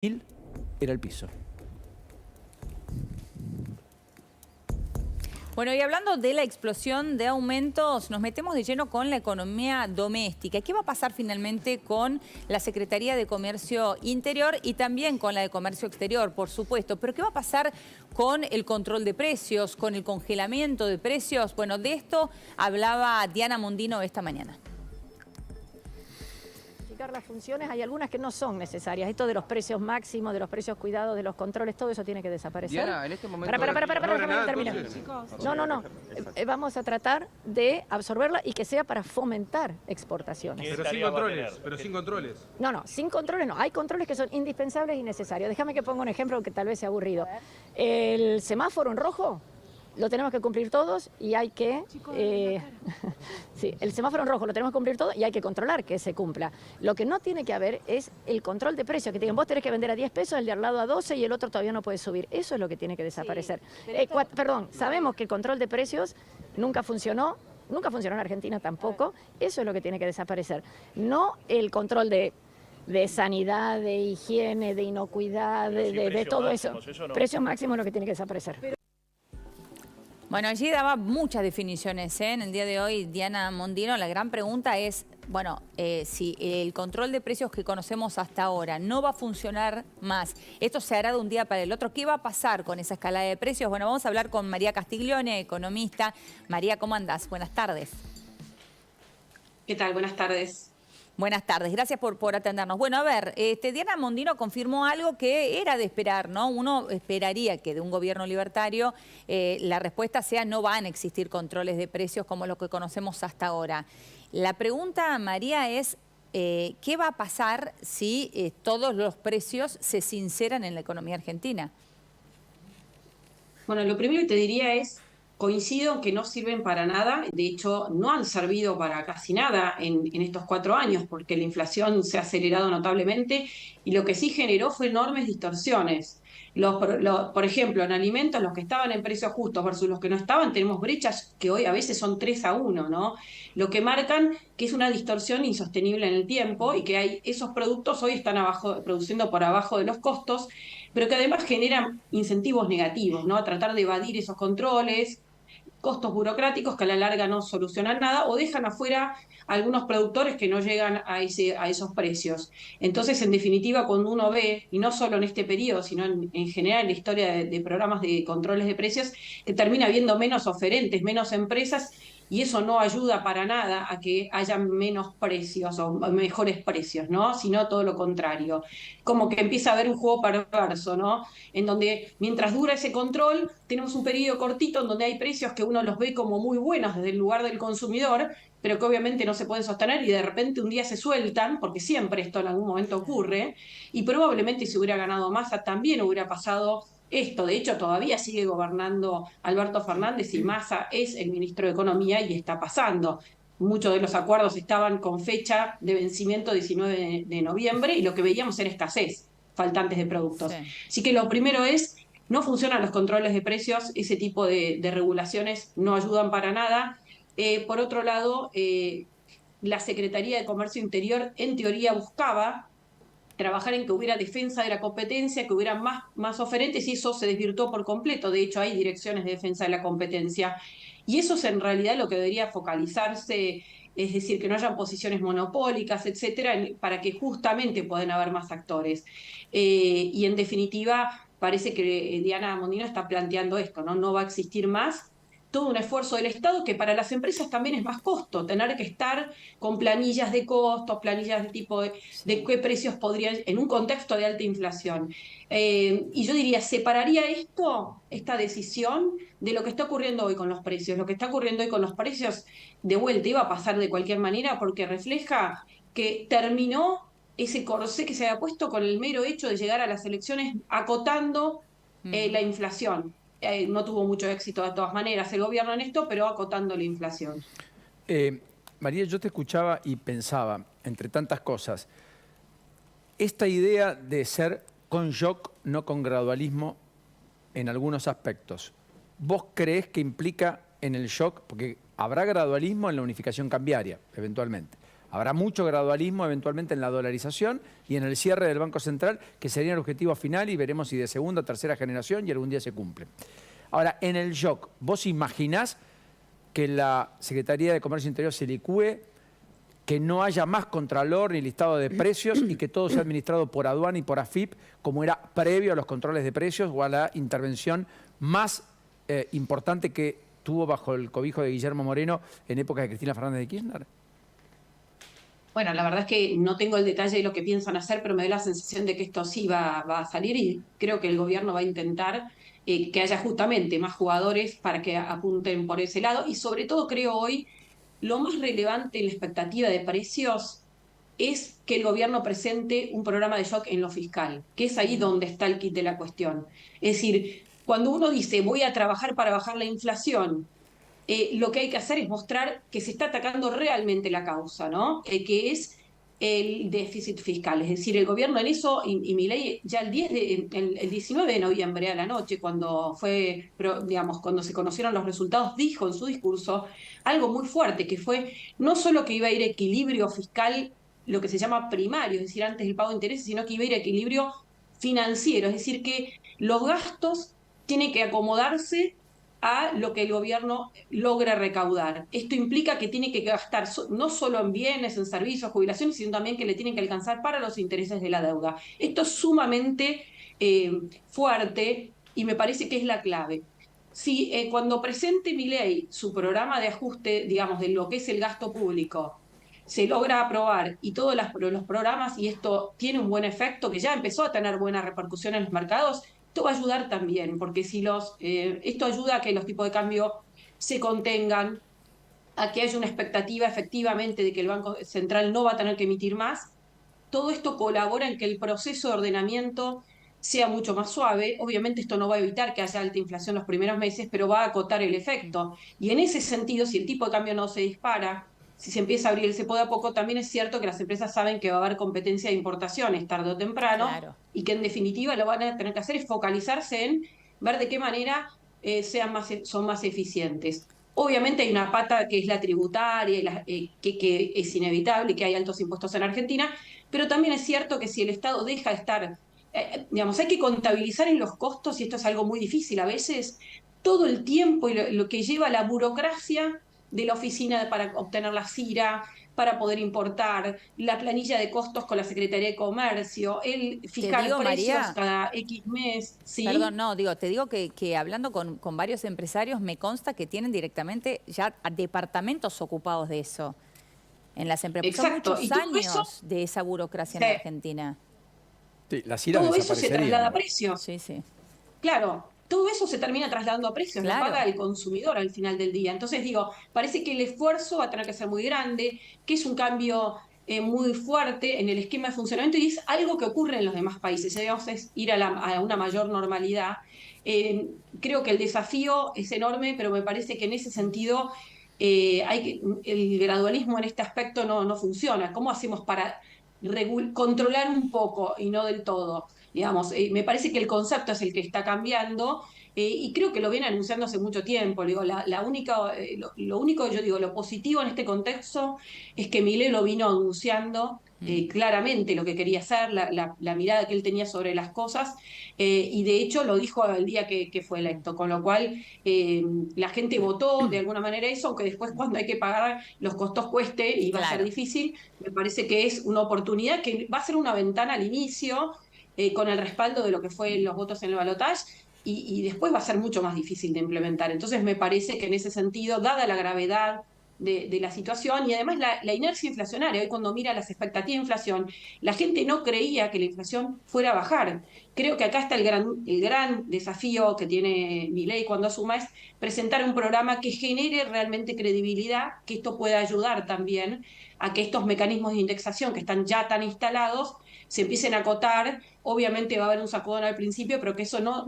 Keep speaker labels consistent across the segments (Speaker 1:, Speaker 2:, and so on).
Speaker 1: 1000 era el piso.
Speaker 2: Bueno, y hablando de la explosión de aumentos, nos metemos de lleno con la economía doméstica. ¿Qué va a pasar finalmente con la Secretaría de Comercio Interior y también con la de Comercio Exterior, por supuesto? Pero ¿qué va a pasar con el control de precios, con el congelamiento de precios? Bueno, de esto hablaba Diana Mondino esta mañana.
Speaker 3: Las funciones, hay algunas que no son necesarias. Esto de los precios máximos, de los precios cuidados, de los controles, todo eso tiene que desaparecer.
Speaker 4: Diana, en este momento...
Speaker 3: Déjame terminar. No. Vamos a tratar de absorberla y que sea para fomentar exportaciones.
Speaker 5: Pero sin controles.
Speaker 3: No, sin controles no. Hay controles que son indispensables y necesarios. Déjame que ponga un ejemplo que tal vez sea aburrido. El semáforo en rojo lo tenemos que cumplir todos y hay que... sí, el semáforo en rojo lo tenemos que cumplir todo y hay que controlar que se cumpla. Lo que no tiene que haber es el control de precios, que te digan, vos tenés que vender a 10 pesos, el de al lado a 12 y el otro todavía no puede subir. Eso es lo que tiene que desaparecer. Sí, sabemos que el control de precios nunca funcionó en Argentina tampoco. Eso es lo que tiene que desaparecer. No el control de sanidad, de higiene, de inocuidad, de todo eso. Precios máximos es lo que tiene que desaparecer.
Speaker 2: Bueno, allí daba muchas definiciones, en el día de hoy, Diana Mondino. La gran pregunta es, bueno, si el control de precios que conocemos hasta ahora no va a funcionar más, esto se hará de un día para el otro, ¿qué va a pasar con esa escalada de precios? Bueno, vamos a hablar con María Castiglione, economista. María, ¿cómo andás? Buenas tardes.
Speaker 6: ¿Qué tal? Buenas tardes.
Speaker 2: Buenas tardes, gracias por atendernos. Bueno, a ver, Diana Mondino confirmó algo que era de esperar, ¿no? Uno esperaría que de un gobierno libertario la respuesta sea no van a existir controles de precios como lo que conocemos hasta ahora. La pregunta, María, es ¿qué va a pasar si todos los precios se sinceran en la economía argentina?
Speaker 6: Bueno, lo primero que te diría es, coincido en que no sirven para nada, de hecho no han servido para casi nada en estos 4 años, porque la inflación se ha acelerado notablemente y lo que sí generó fue enormes distorsiones. Por ejemplo, en alimentos, los que estaban en precios justos versus los que no estaban, tenemos brechas que hoy a veces son 3-1, ¿no? Lo que marcan que es una distorsión insostenible en el tiempo y que esos productos hoy están produciendo por abajo de los costos, pero que además generan incentivos negativos, ¿no? A tratar de evadir esos controles, costos burocráticos que a la larga no solucionan nada o dejan afuera a algunos productores que no llegan a esos precios. Entonces, en definitiva, cuando uno ve, y no solo en este periodo, sino en general en la historia de programas de controles de precios, que termina habiendo menos oferentes, menos empresas, y eso no ayuda para nada a que haya menos precios o mejores precios, ¿no? Sino todo lo contrario. Como que empieza a haber un juego perverso, ¿no? En donde mientras dura ese control, tenemos un periodo cortito en donde hay precios que uno los ve como muy buenos desde el lugar del consumidor, pero que obviamente no se pueden sostener y de repente un día se sueltan, porque siempre esto en algún momento ocurre, y probablemente si hubiera ganado Massa también hubiera pasado esto. De hecho, todavía sigue gobernando Alberto Fernández y Massa es el ministro de Economía y está pasando. Muchos de los acuerdos estaban con fecha de vencimiento 19 de noviembre y lo que veíamos era escasez, faltantes de productos.
Speaker 2: Sí.
Speaker 6: Así que lo primero es, no funcionan los controles de precios, ese tipo de regulaciones no ayudan para nada. Por otro lado, la Secretaría de Comercio Interior en teoría buscaba trabajar en que hubiera defensa de la competencia, que hubiera más oferentes y eso se desvirtuó por completo. De hecho, hay direcciones de defensa de la competencia y eso es en realidad lo que debería focalizarse, es decir, que no hayan posiciones monopólicas, etcétera, para que justamente puedan haber más actores. Y en definitiva, parece que Diana Mondino está planteando esto, ¿no? No va a existir más todo un esfuerzo del Estado que para las empresas también es más costo, tener que estar con planillas de costos, planillas de tipo de qué precios podrían, en un contexto de alta inflación. Y yo diría, separaría esta decisión, de lo que está ocurriendo hoy con los precios. Lo que está ocurriendo hoy con los precios, de vuelta, iba a pasar de cualquier manera porque refleja que terminó ese corsé que se había puesto con el mero hecho de llegar a las elecciones acotando la inflación. No tuvo mucho éxito de todas maneras el gobierno en esto, pero acotando la inflación.
Speaker 1: María, yo te escuchaba y pensaba, entre tantas cosas, esta idea de ser con shock, no con gradualismo en algunos aspectos. ¿Vos creés que implica en el shock, porque habrá gradualismo en la unificación cambiaria, eventualmente? Habrá mucho gradualismo eventualmente en la dolarización y en el cierre del Banco Central, que sería el objetivo final, y veremos si de segunda o tercera generación y algún día se cumple. Ahora, en el shock, ¿vos imaginás que la Secretaría de Comercio Interior se licúe, que no haya más contralor ni listado de precios y que todo sea administrado por aduana y por AFIP, como era previo a los controles de precios o a la intervención más importante que tuvo bajo el cobijo de Guillermo Moreno en época de Cristina Fernández de Kirchner?
Speaker 6: Bueno, la verdad es que no tengo el detalle de lo que piensan hacer, pero me da la sensación de que esto sí va a salir y creo que el gobierno va a intentar que haya justamente más jugadores para que apunten por ese lado. Y sobre todo creo hoy lo más relevante en la expectativa de precios es que el gobierno presente un programa de shock en lo fiscal, que es ahí donde está el kit de la cuestión. Es decir, cuando uno dice voy a trabajar para bajar la inflación, lo que hay que hacer es mostrar que se está atacando realmente la causa, ¿no? Que es el déficit fiscal. Es decir, el gobierno en eso, y Milei ya el 19 de noviembre a la noche, cuando fue, digamos, cuando se conocieron los resultados, dijo en su discurso algo muy fuerte, que fue no solo que iba a ir equilibrio fiscal, lo que se llama primario, es decir, antes del pago de intereses, sino que iba a ir equilibrio financiero, es decir, que los gastos tienen que acomodarse a lo que el gobierno logra recaudar. Esto implica que tiene que gastar no solo en bienes, en servicios, jubilaciones, sino también que le tienen que alcanzar para los intereses de la deuda. Esto es sumamente fuerte y me parece que es la clave. Si cuando presente Milei su programa de ajuste, digamos, de lo que es el gasto público, se logra aprobar y todos los programas, y esto tiene un buen efecto, que ya empezó a tener buena repercusión en los mercados, esto va a ayudar también, porque si esto ayuda a que los tipos de cambio se contengan, a que haya una expectativa efectivamente de que el Banco Central no va a tener que emitir más. Todo esto colabora en que el proceso de ordenamiento sea mucho más suave. Obviamente esto no va a evitar que haya alta inflación los primeros meses, pero va a acotar el efecto. Y en ese sentido, si el tipo de cambio no se dispara, si se empieza a abrir el cepo de a poco, también es cierto que las empresas saben que va a haber competencia de importaciones tarde o temprano,
Speaker 2: Claro.
Speaker 6: y que en definitiva lo van a tener que hacer es focalizarse en ver de qué manera son más eficientes. Obviamente hay una pata que es la tributaria, que es inevitable, que hay altos impuestos en Argentina, pero también es cierto que si el Estado deja de estar, digamos, hay que contabilizar en los costos, y esto es algo muy difícil a veces, todo el tiempo y lo que lleva la burocracia de la oficina para obtener la CIRA, para poder importar, la planilla de costos con la Secretaría de Comercio, el fijar
Speaker 2: digo,
Speaker 6: precios
Speaker 2: María,
Speaker 6: cada X mes. ¿Sí?
Speaker 2: perdón, no, te digo que hablando con varios empresarios me consta que tienen directamente ya departamentos ocupados de eso en las empresas.
Speaker 6: Exacto.
Speaker 2: Son
Speaker 6: Y
Speaker 2: muchos
Speaker 6: todo
Speaker 2: años
Speaker 6: eso,
Speaker 2: de esa burocracia
Speaker 6: sí,
Speaker 2: en Argentina.
Speaker 1: Sí, las IRAs
Speaker 6: todo eso se
Speaker 1: desaparecerían.
Speaker 6: traslada a precios.
Speaker 2: Sí, sí.
Speaker 6: Claro, todo eso se termina trasladando a precios, lo
Speaker 2: Claro.
Speaker 6: paga el consumidor al final del día. Entonces digo, parece que el esfuerzo va a tener que ser muy grande, que es un cambio muy fuerte en el esquema de funcionamiento, y es algo que ocurre en los demás países. Digamos, es ir a una mayor normalidad. Creo que el desafío es enorme, pero me parece que en ese sentido el gradualismo en este aspecto no funciona. ¿Cómo hacemos para controlar un poco y no del todo? Digamos, me parece que el concepto es el que está cambiando, y creo que lo viene anunciando hace mucho tiempo. Digo, lo único, yo digo, lo positivo en este contexto es que Milei lo vino anunciando claramente lo que quería hacer, la mirada que él tenía sobre las cosas, y de hecho lo dijo el día que fue electo, con lo cual la gente votó de alguna manera eso, aunque después cuando hay que pagar los costos cueste y va a ser
Speaker 2: Claro.
Speaker 6: difícil. Me parece que es una oportunidad que va a ser una ventana al inicio, con el respaldo de lo que fue los votos en el balotaje, y después va a ser mucho más difícil de implementar. Entonces me parece que en ese sentido, dada la gravedad de la situación y además la inercia inflacionaria, hoy cuando mira las expectativas de inflación, la gente no creía que la inflación fuera a bajar. Creo que acá está el gran desafío que tiene Milei cuando asuma, es presentar un programa que genere realmente credibilidad, que esto pueda ayudar también a que estos mecanismos de indexación que están ya tan instalados se empiecen a acotar. Obviamente va a haber un sacudón al principio, pero que eso no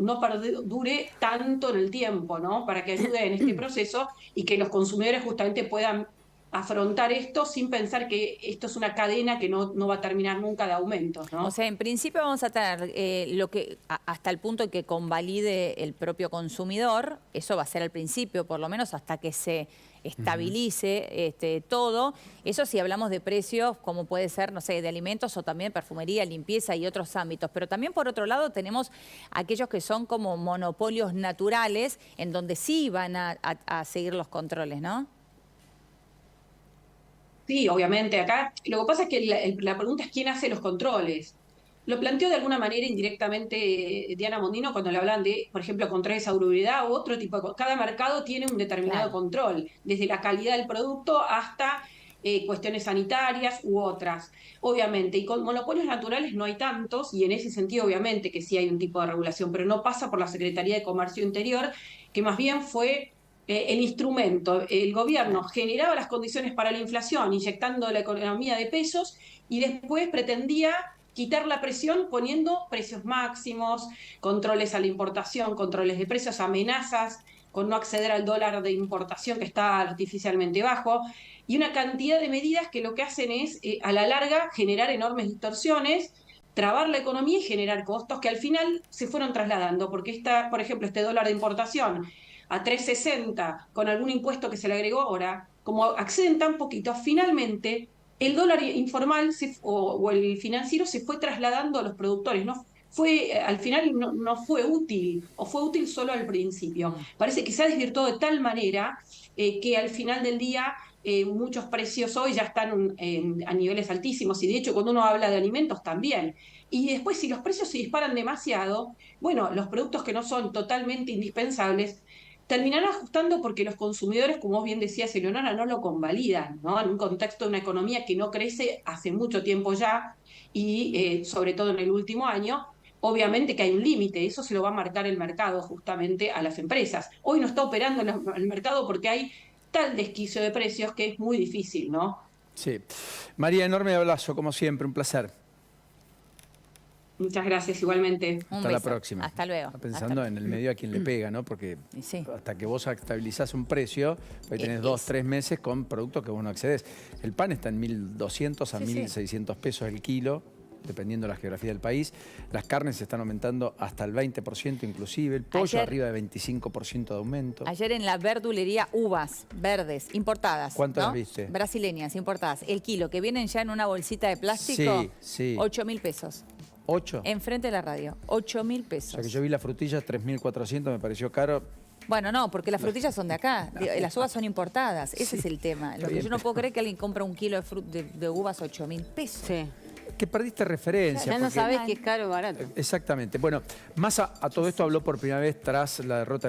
Speaker 6: dure tanto en el tiempo, ¿no? Para que ayude en este proceso y que los consumidores justamente puedan afrontar esto sin pensar que esto es una cadena que no va a terminar nunca de aumentos, ¿no?
Speaker 2: O sea, en principio vamos a tener lo que hasta el punto en que convalide el propio consumidor, eso va a ser al principio, por lo menos hasta que se estabilice todo. Eso si hablamos de precios, como puede ser, no sé, de alimentos o también perfumería, limpieza y otros ámbitos. Pero también, por otro lado, tenemos aquellos que son como monopolios naturales, en donde sí van a seguir los controles, ¿no?
Speaker 6: Sí, obviamente. Acá lo que pasa es que la pregunta es quién hace los controles. Lo planteó de alguna manera indirectamente Diana Mondino cuando le hablan de, por ejemplo, controles de salubridad u otro tipo de... Cada mercado tiene un determinado
Speaker 2: Claro.
Speaker 6: control, desde la calidad del producto hasta cuestiones sanitarias u otras. Obviamente, y con monopolios naturales no hay tantos, y en ese sentido obviamente que sí hay un tipo de regulación, pero no pasa por la Secretaría de Comercio Interior, que más bien fue el instrumento. El gobierno generaba las condiciones para la inflación, inyectando la economía de pesos, y después pretendía quitar la presión poniendo precios máximos, controles a la importación, controles de precios, amenazas con no acceder al dólar de importación que está artificialmente bajo, y una cantidad de medidas que lo que hacen es, a la larga, generar enormes distorsiones, trabar la economía y generar costos que al final se fueron trasladando, porque por ejemplo, este dólar de importación a 3,60 con algún impuesto que se le agregó ahora, como acceden tan poquito, finalmente el dólar informal o el financiero se fue trasladando a los productores, ¿no? Al final no fue útil, o fue útil solo al principio. Parece que se ha desvirtuado de tal manera que al final del día muchos precios hoy ya están a niveles altísimos, y de hecho cuando uno habla de alimentos también. Y después, si los precios se disparan demasiado, bueno, los productos que no son totalmente indispensables terminarán ajustando porque los consumidores, como vos bien decías, Eleonora, no lo convalidan, ¿no? En un contexto de una economía que no crece hace mucho tiempo ya, y sobre todo en el último año, obviamente que hay un límite, eso se lo va a marcar el mercado justamente a las empresas. Hoy no está operando el mercado porque hay tal desquicio de precios que es muy difícil, ¿no?
Speaker 1: Sí. María, enorme abrazo, como siempre, un placer.
Speaker 6: Muchas gracias, igualmente.
Speaker 1: Hasta la próxima.
Speaker 2: Hasta luego.
Speaker 1: Está pensando en el medio a quien le pega, ¿no? Porque
Speaker 2: Sí.
Speaker 1: hasta que vos estabilizás un precio, hoy tenés 2, 3 meses con productos que vos no accedes. El pan está en 1.200 a 1.600 pesos el kilo, dependiendo de la geografía del país. Las carnes se están aumentando hasta el 20% inclusive. El pollo arriba de 25% de aumento.
Speaker 2: Ayer en la verdulería, uvas verdes, importadas.
Speaker 1: ¿Cuántas
Speaker 2: ¿no?
Speaker 1: viste?
Speaker 2: Brasileñas, importadas. El kilo, que vienen ya en una bolsita de plástico,
Speaker 1: Sí.
Speaker 2: 8.000 pesos.
Speaker 1: 8.
Speaker 2: Enfrente de la radio, 8.000
Speaker 1: O
Speaker 2: pesos.
Speaker 1: sea que yo vi las frutillas 3.400, me pareció caro.
Speaker 2: Bueno, no, porque las frutillas son de acá, las uvas son importadas, ese es el tema. Lo que
Speaker 1: bien,
Speaker 2: yo no puedo creer que alguien compra un kilo de uvas 8.000 pesos.
Speaker 4: Sí.
Speaker 1: Que perdiste referencia.
Speaker 4: Ya no
Speaker 1: porque-
Speaker 4: sabes qué es caro o barato.
Speaker 1: Exactamente. Bueno, Massa a todo esto habló por primera vez tras la derrota